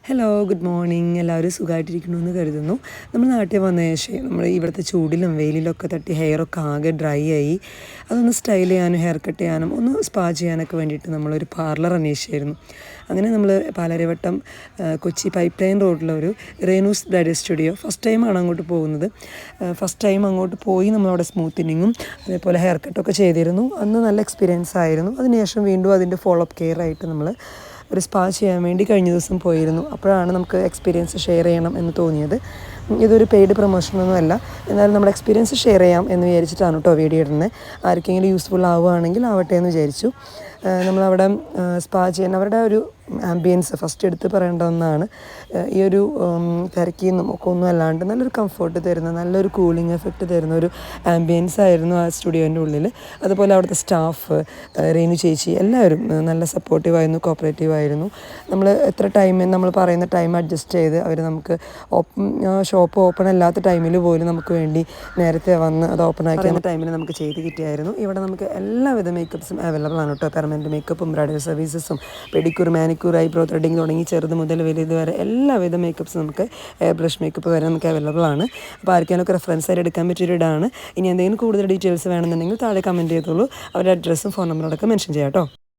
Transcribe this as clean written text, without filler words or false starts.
Hello good morning. എല്ലാവരും സുഖമായിട്ടിരിക്കണമെന്ന് കരുതുന്നു. നമ്മൾ നാട്ടിൽ വന്ന ശേഷം നമ്മൾ ഇവിടുത്തെ ചൂടിലും വെയിലിലൊക്കെ തട്ടി ഹെയറൊക്കെ ആകെ ഡ്രൈ ആയി. അതൊന്ന് സ്റ്റൈൽ ചെയ്യാനും ഹെയർ കട്ട് ചെയ്യാനും ഒന്ന് സ്പാ ചെയ്യാനൊക്കെ വേണ്ടിയിട്ട് നമ്മളൊരു പാർലർ അന്വേഷിച്ചായിരുന്നു. അങ്ങനെ നമ്മൾ പാലാരിവട്ടം കൊച്ചി പൈപ്പ് ലൈൻ റോഡിലൊരു റേനൂസ് ബ്രൈഡൽ സ്റ്റുഡിയോ ഫസ്റ്റ് ടൈമാണ് അങ്ങോട്ട് പോകുന്നത്. ഫസ്റ്റ് ടൈം അങ്ങോട്ട് പോയി നമ്മളവിടെ സ്മൂത്തനിങ്ങും അതേപോലെ ഹെയർ കട്ടൊക്കെ ചെയ്തിരുന്നു. അന്ന് നല്ല എക്സ്പീരിയൻസ് ആയിരുന്നു. അതിനുശേഷം വീണ്ടും അതിൻ്റെ ഫോളോ അപ്പ് കെയർ ആയിട്ട് നമ്മൾ ഒരു സ്പാ ചെയ്യാൻ വേണ്ടി കഴിഞ്ഞ ദിവസം പോയിരുന്നു. അപ്പോഴാണ് നമുക്ക് എക്സ്പീരിയൻസ് ഷെയർ ചെയ്യണം എന്ന് തോന്നിയത്. ഇതൊരു പെയ്ഡ് പ്രൊമോഷനൊന്നും അല്ല, എന്നാലും നമ്മുടെ എക്സ്പീരിയൻസ് ഷെയർ ചെയ്യാം എന്ന് വിചാരിച്ചിട്ടാണ് കേട്ടോ വീഡിയോ ഇടുന്നത്. ആർക്കെങ്കിലും യൂസ്ഫുൾ ആവുകയാണെങ്കിൽ ആവട്ടെ എന്ന് വിചാരിച്ചു. നമ്മളവിടെ സ്പാ ചെയ്യാൻ അവരുടെ ഒരു ആംബിയൻസ് ഫസ്റ്റ് എടുത്ത് പറയേണ്ട ഒന്നാണ്. ഈ ഒരു തിരക്കിന്നും ഒക്കെ ഒന്നും അല്ലാണ്ട് നല്ലൊരു കംഫർട്ട് തരുന്ന, നല്ലൊരു കൂളിംഗ് എഫക്റ്റ് തരുന്ന ഒരു ആംബിയൻസ് ആയിരുന്നു ആ സ്റ്റുഡിയോൻ്റെ ഉള്ളിൽ. അതുപോലെ അവിടുത്തെ സ്റ്റാഫ്, റേനു ചേച്ചി, എല്ലാവരും നല്ല സപ്പോർട്ടീവായിരുന്നു, കോപ്പറേറ്റീവായിരുന്നു. നമ്മൾ എത്ര ടൈം നമ്മൾ പറയുന്ന ടൈം അഡ്ജസ്റ്റ് ചെയ്ത് അവർ നമുക്ക് ഷോപ്പ് ഓപ്പൺ അല്ലാത്ത ടൈമിൽ പോലും നമുക്ക് വേണ്ടി നേരത്തെ വന്ന് അത് ഓപ്പൺ ആക്കിയ ടൈമിൽ നമുക്ക് ചെയ്ത് കിട്ടിയായിരുന്നു. ഇവിടെ നമുക്ക് എല്ലാവിധ മേക്കപ്സും അവൈലബിൾ ആണ് കേട്ടോ. പെർമനൻറ്റ് മേക്കപ്പും ബ്രൈഡൽ സർവീസസും പെഡിക്യൂർ, മാനിക്യൂർ, ഐബ്രോ ത്രെഡിങ് തുടങ്ങി ചെറുത് മുതൽ വലുത് വരെ എല്ലാവിധ മേക്കപ്സും നമുക്ക് എയർ ബ്രഷ് മേക്കപ്പ് വരെ നമുക്ക് അവൈലബിൾ ആണ്. അപ്പോൾ ആർക്കെങ്കിലുമൊക്കെ റെഫറൻസ് ആയിട്ട് എടുക്കാൻ പറ്റിയൊരു ഇടാണ്. ഇനി എന്തെങ്കിലും കൂടുതൽ ഡീറ്റെയിൽസ് വേണമെന്നുണ്ടെങ്കിൽ താഴെ കമൻറ്റ് ചെയ്തോളൂ. അവരുടെ അഡ്രസ്സും ഫോൺ നമ്പറോടൊക്കെ മെൻഷൻ ചെയ്യാം കേട്ടോ.